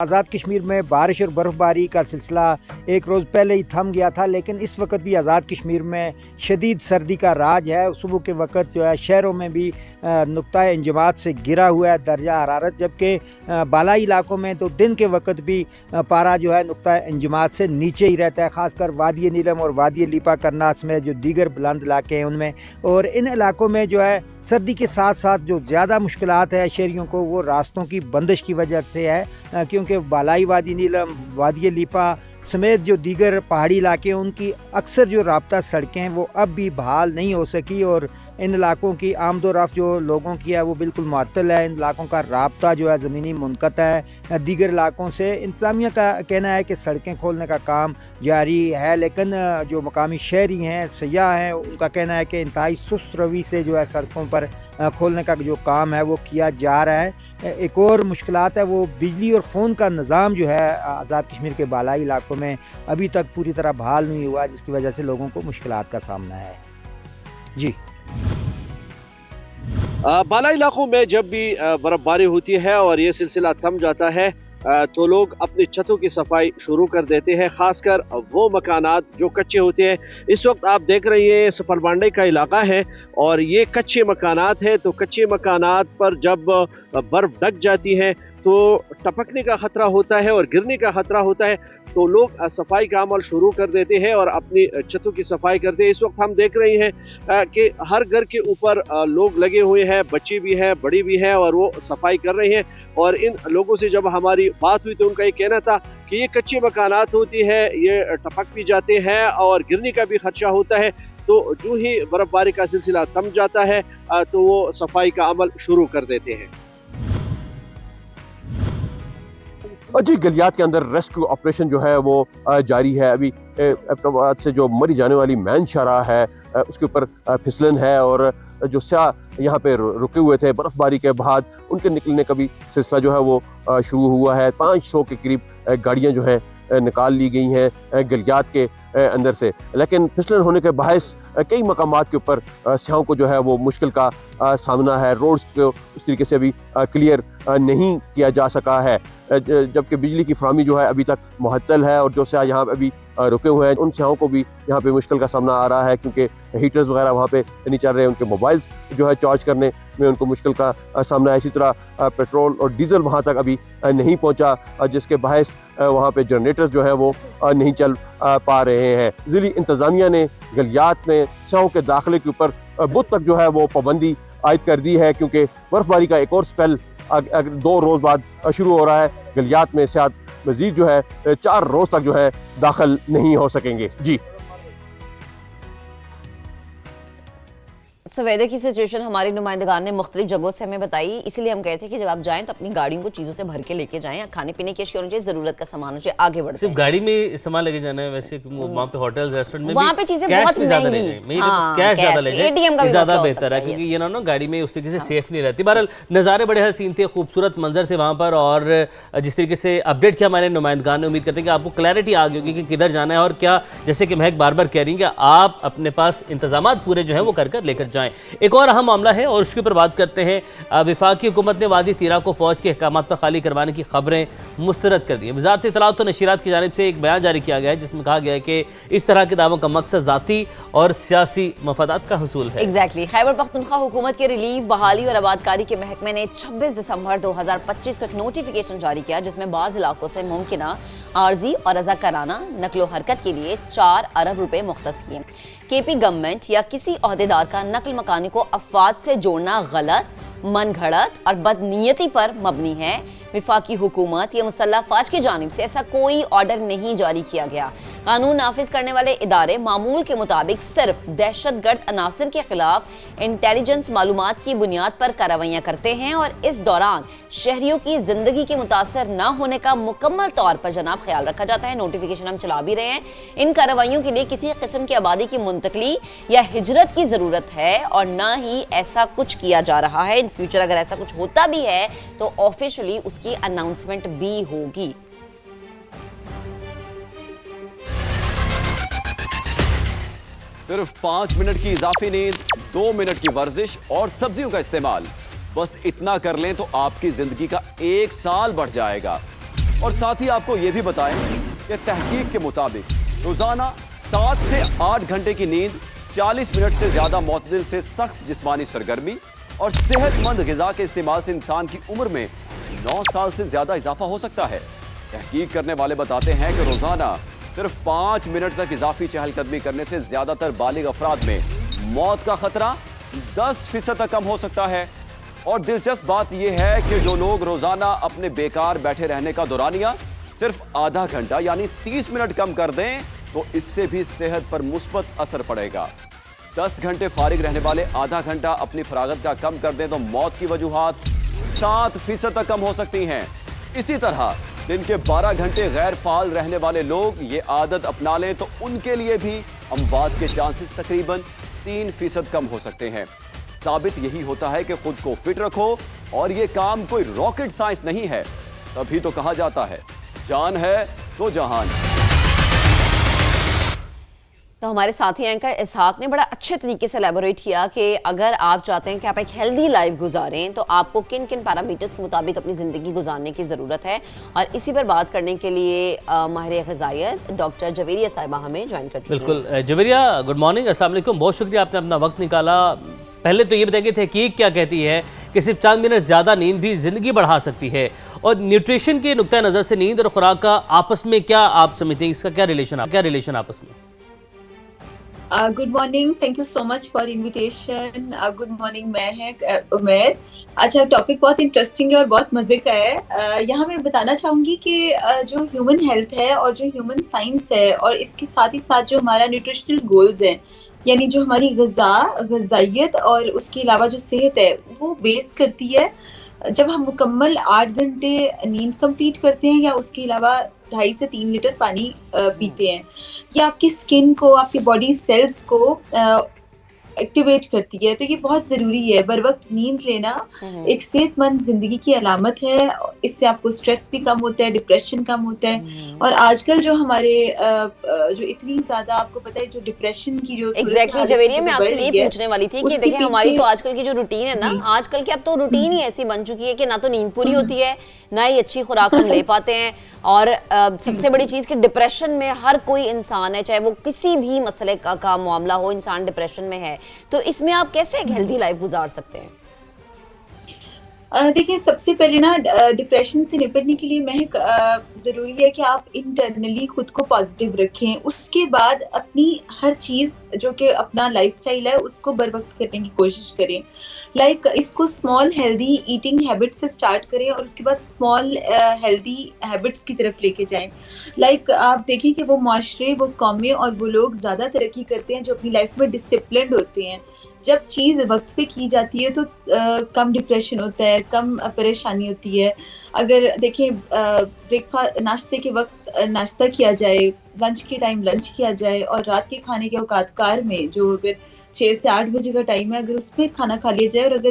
आज़ाद कश्मीर में बारिश और बर्फ़बारी का सिलसिला एक रोज़ पहले ही थम गया था, लेकिन इस वक्त भी आज़ाद कश्मीर में शदीद सर्दी का राज है। सुबह के वक्त जो है शहरों में भी नुक्ताए इंजमात से गिरा हुआ है दर्जा हरारत, जबकि बालाई इलाकों में तो दिन के वक्त भी पारा जो है नुक्ताए इंजमात से नीचे ही रहता है, ख़ासकर वादी नीलम और वादी लीपा करनास में जो दीगर बुलंद इलाके हैं उनमें। और इन इलाकों में जो है सर्दी के साथ साथ जो ज़्यादा मुश्किलात है शहरियों को वो रास्तों की बंदिश की वजह से है, क्योंकि बालाई वादी नीलम, वादी लीपा समेत जो दीगर पहाड़ी इलाके हैं उनकी अक्सर जो राब्ता सड़कें हैं वो अब भी बहाल नहीं हो सकी और इन इलाकों की आमदोरफ्त जो लोगों की है वो बिल्कुल मुअत्तल है। इन इलाकों का राब्ता जो है ज़मीनी मुनक़ता है दीगर इलाकों से। इंतज़ामिया का कहना है कि सड़कें खोलने का काम जारी है, लेकिन जो मकामी शहरी हैं, सयाह हैं, उनका कहना है कि इंतहाई सुस्त रवि से जो है सड़कों पर खोलने का जो काम है वो किया जा रहा है। एक और मुश्किलात है वो बिजली और फ़ोन का निज़ाम जो है आज़ाद कश्मीर के बालाई इलाकों में अभी तक पूरी तरह बहाल नहीं हुआ, जिसकी वजह से लोगों को मुश्किलात का सामना है। जी, बाला इलाकों में जब भी बर्फबारी होती है और ये सिलसिला थम जाता है तो लोग अपनी छतों की सफाई शुरू कर देते हैं, खासकर वो मकानात जो कच्चे होते हैं। इस वक्त आप देख रही हैं सफल बांडे का इलाका है और ये कच्चे मकानात हैं, तो कच्चे मकानात पर जब बर्फ ढक जाती है तो टपकने का खतरा होता है और गिरने का खतरा होता है, तो लोग सफाई का अमल शुरू कर देते हैं और अपनी छतों की सफाई करते हैं। इस वक्त हम देख रहे हैं कि हर घर के ऊपर लोग लगे हुए हैं, बच्चे भी हैं, बड़ी भी हैं, और वो सफाई कर रहे हैं। और इन लोगों से जब हमारी बात हुई तो उनका ये कहना था कि ये कच्चे मकानात होती है, ये टपक भी जाते हैं और गिरने का भी खदशा होता है, तो जो ही बर्फबारी का सिलसिला थम जाता है तो वो सफाई का अमल शुरू कर देते हैं। जी, गलियात के अंदर रेस्क्यू ऑपरेशन जो है वो जारी है। अभी एबटाबाद से जो मरी जाने वाली मैन शाहराह है उसके ऊपर फिसलन है और जो स्याह यहाँ पे रुके हुए थे बर्फबारी के बाद उनके निकलने का भी सिलसिला जो है वो शुरू हुआ है। 500 के करीब गाड़ियाँ जो है निकाल ली गई हैं गलियात के अंदर से, लेकिन फिसलन होने के बायस कई मकामात के ऊपर स्याहों को जो है वो मुश्किल का सामना है। रोड्स को उस तरीके से अभी क्लियर नहीं किया जा सका है, जबकि बिजली की फराहमी जो है अभी तक मुअत्तल है और जो स्याह यहाँ अभी रुके हुए हैं उन स्याहों को भी यहाँ पे मुश्किल का सामना आ रहा है, क्योंकि हीटर्स वगैरह वहाँ पे नहीं चल रहे हैं, उनके मोबाइल्स जो है चार्ज करने में उनको मुश्किल का सामना है। इसी तरह पेट्रोल और डीजल वहाँ तक अभी नहीं पहुँचा, जिसके बायस वहाँ पे जनरेटर्स जो है वो नहीं चल पा रहे हैं। ज़िली इंतज़ामिया ने गलियात में स्याहों के दाखिले के ऊपर बुध तक जो है वो पाबंदी आयद कर दी है, क्योंकि बर्फबारी का एक और स्पेल 2 रोज़ बाद शुरू हो रहा है। गलियात में स्याह मजीद जो है 4 रोज़ तक जो है दाखिल नहीं हो सकेंगे। जी, वेदर की सिचुएशन हमारी नुमाइंदगान ने मुख्तलिफ जगहों से हमें बताई, इसलिए हम कहते हैं कि जब आप जाएं तो अपनी गाड़ियों को चीज़ों से भर के लेके जाएं। खाने पीने की अशिया होनी चाहिए, ज़रूरत का सामान होना चाहिए, आगे बढ़ते हैं। सिर्फ गाड़ी में सामान लेके जाना है, वैसे वहाँ पे होटल रेस्टोरेंट में वहाँ पे चीज़ें बहुत महंगी, कैश ज़्यादा ले जाए ज़्यादा बेहतर है, क्योंकि ये ना गाड़ी में उस तरीके से सेफ नहीं रहती। बहरहाल नज़ारे बड़े हसीन थे, खूबसूरत मंजर थे वहाँ पर, और जिस तरीके से अपडेट किया हमारे नुमाइंदगान ने, उम्मीद करते हैं कि आपको क्लैरिटी आ गई होगी कि किधर जाना है और क्या। जैसे कि महक बार बार कह रही हैं कि आप अपने पास इंतजाम पूरे जो है वो कर लेकर जाएं। एक और अहम मामला है और उसके ऊपर बात करते हैं। वफाकी हुकूमत ने वादी तीरा को फौज के अहकामात पर खाली करवाने की खबरें मुस्तरद कर दी है। वज़ारत इत्तलात और नशीरात की जानिब से एक बयान जारी किया गया है जिसमें कहा गया है कि इस तरह के दावों का मकसद ज़ाती और सियासी मफादात का हुसूल है। एग्जैक्टली। खैबर पख्तूनख्वा हुकूमत के रिलीफ, बहाली और आबादकारी के महकमे ने 26 दिसंबर 2025 को एक नोटिफिकेशन जारी किया जिसमें बाज़ इलाकों से मुमकिना आर्जी और रज़ाकाराना नकलो हरकत के लिए 4 अरब रुपए मुख्तस किए। केपी गवर्नमेंट या किसी ओहदेदार का नकल मकानी को अफवाद से जोड़ना गलत, मन घड़त और बदनीयती पर मबनी है। वफाकी हुकूमत या मुसल्लह फौज की जानिब से ऐसा कोई ऑर्डर नहीं जारी किया गया। कानून नाफिज करने वाले इदारे मामूल के मुताबिक सिर्फ दहशतगर्द अनासर के खिलाफ इंटेलिजेंस मालूमात की बुनियाद पर कार्रवाइयाँ करते हैं और इस दौरान शहरियों की जिंदगी के मुतासर न होने का मुकम्मल तौर पर जनाब ख्याल रखा जाता है। नोटिफिकेशन हम चला भी रहे हैं। इन कार्रवाइयों के लिए किसी किस्म की आबादी की मुंतकली या हिजरत की जरूरत है और न ही ऐसा कुछ किया जा रहा है। इन फ्यूचर अगर ऐसा कुछ होता भी है तो ऑफिशियली उसकी अनाउंसमेंट भी होगी। सिर्फ 5 मिनट की इजाफी नींद, 2 मिनट की वर्जिश और सब्जियों का इस्तेमाल, बस इतना कर लें तो आपकी जिंदगी का 1 साल बढ़ जाएगा। और साथ ही आपको यह भी बताएं कि तहकीक के मुताबिक रोजाना 7 से 8 घंटे की नींद 40 मिनट से ज्यादा मुतदिल से सख्त जिस्मानी सरगर्मी और सेहतमंद ग़िज़ा के इस्तेमाल से इंसान की उम्र में 9 साल से ज्यादा इजाफा हो सकता है। तहकीक करने वाले बताते हैं कि रोजाना सिर्फ 5 मिनट तक इजाफी चहलकदमी करने से ज्यादातर बालिग अफराद में मौत का खतरा 10% तक कम हो सकता है। और दिलचस्प बात यह है कि जो लोग रोजाना अपने बेकार बैठे रहने का दौरानिया सिर्फ आधा घंटा यानी 30 मिनट कम कर दें तो इससे भी सेहत पर मुस्बत असर पड़ेगा। 10 घंटे फारिग रहने वाले आधा घंटा अपनी फरागत का कम कर दें तो मौत की वजूहात 7% तक कम हो सकती हैं। इसी तरह दिन के 12 घंटे गैर फाल रहने वाले लोग ये आदत अपना लें तो उनके लिए भी अमवात के चांसेस तकरीबन 3% कम हो सकते हैं। साबित यही होता है कि खुद को फिट रखो और ये काम कोई रॉकेट साइंस नहीं है। तभी तो कहा जाता है जान है तो जहान। तो हमारे साथी एंकर इसहाक ने बड़ा अच्छे तरीके से एलैबोरेट किया कि अगर आप चाहते हैं कि आप एक हेल्दी लाइफ गुजारें तो आपको किन किन पैरामीटर्स के मुताबिक अपनी ज़िंदगी गुजारने की ज़रूरत है। और इसी पर बात करने के लिए माहिर ग़िज़ाइयत डॉक्टर जवेरिया साहिबा हमें ज्वाइन कर चुकी हैं। बिल्कुल जवेरिया, गुड मॉर्निंग, अस्सलाम वालेकुम, बहुत शुक्रिया आपने अपना वक्त निकाला। पहले तो ये बताएंगे तहकीक क्या कहती है कि सिर्फ 4 मिनट ज़्यादा नींद भी ज़िंदगी बढ़ा सकती है, और न्यूट्रिशन के नुक्ता नज़र से नींद और खुराक का आपस में क्या आप समझते हैं, इसका क्या रिलेशन आपस में? Good morning, thank you so much for invitation. Good morning, मैं है उमैर। अच्छा, टॉपिक बहुत इंटरेस्टिंग है और बहुत मज़े का है। यहाँ मैं बताना चाहूँगी कि जो ह्यूमन हेल्थ है और जो ह्यूमन साइंस है और इसके साथ ही साथ जो हमारा न्यूट्रिशनल गोल्स हैं, यानी जो हमारी ग़िज़ाइयत और उसके अलावा जो सेहत है वो बेस करती है जब हम मुकम्मल 8 घंटे नींद कंप्लीट करते हैं या उसके अलावा 2.5 से 3 लीटर पानी पीते हैं। ये आपकी स्किन को, आपकी बॉडी सेल्स को एक्टिवेट करती है। तो ये बहुत ज़रूरी है। बर वक्त नींद लेना एक सेहतमंद ज़िंदगी की अलामत है। इससे आपको स्ट्रेस भी कम होता है, डिप्रेशन कम होता है। और आजकल जो हमारे जो इतनी ज़्यादा आपको पता है जो डिप्रेशन की जो एग्जैक्टली जवेरिया, मैं आपसे ये पूछने वाली थी कि देखिए हमारी तो आजकल की जो रूटीन है ना, आजकल की अब तो रूटीन ही ऐसी बन चुकी है कि ना तो नींद पूरी होती है, ना ही अच्छी खुराक हम ले पाते हैं। और सबसे बड़ी चीज़ कि डिप्रेशन में हर कोई इंसान है, चाहे वो किसी भी मसले का मामला हो, इंसान डिप्रेशन में है। तो इसमें आप कैसे एक हेल्दी लाइफ गुजार सकते हैं? देखिए, सबसे पहले ना डिप्रेशन से निपटने के लिए महक ज़रूरी है कि आप इंटरनली खुद को पॉजिटिव रखें। उसके बाद अपनी हर चीज़ जो कि अपना लाइफस्टाइल है उसको बर वक्त करने की कोशिश करें। लाइक इसको स्मॉल हेल्दी ईटिंग हैबिट से स्टार्ट करें और उसके बाद स्मॉल हेल्दी हैबिट्स की तरफ लेके जाएं। लाइक आप देखें कि वो माशरे, वो कौमें और वो लोग ज़्यादा तरक्की करते हैं जो अपनी लाइफ में डिसिप्लिन्ड होते हैं। जब चीज़ वक्त पे की जाती है तो कम डिप्रेशन होता है, कम परेशानी होती है। अगर देखें ब्रेकफास्ट, नाश्ते के वक्त नाश्ता किया जाए, लंच के टाइम लंच किया जाए और रात के खाने के औकात कार में जो अगर 6 से 8 बजे का टाइम है, अगर उसमें खाना खा लिया जाए और अगर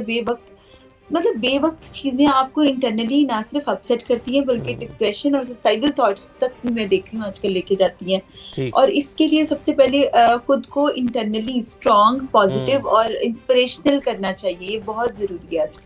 बेवक्त चीज़ें आपको इंटरनली ना सिर्फ अपसेट करती हैं बल्कि डिप्रेशन और सुसाइडल थॉट्स तक भी मैं देख रही हूँ आजकल लेके जाती हैं। और इसके लिए सबसे पहले खुद को इंटरनली स्ट्रॉन्ग, पॉजिटिव और इंस्पिरेशनल करना चाहिए। ये बहुत ज़रूरी है आजकल।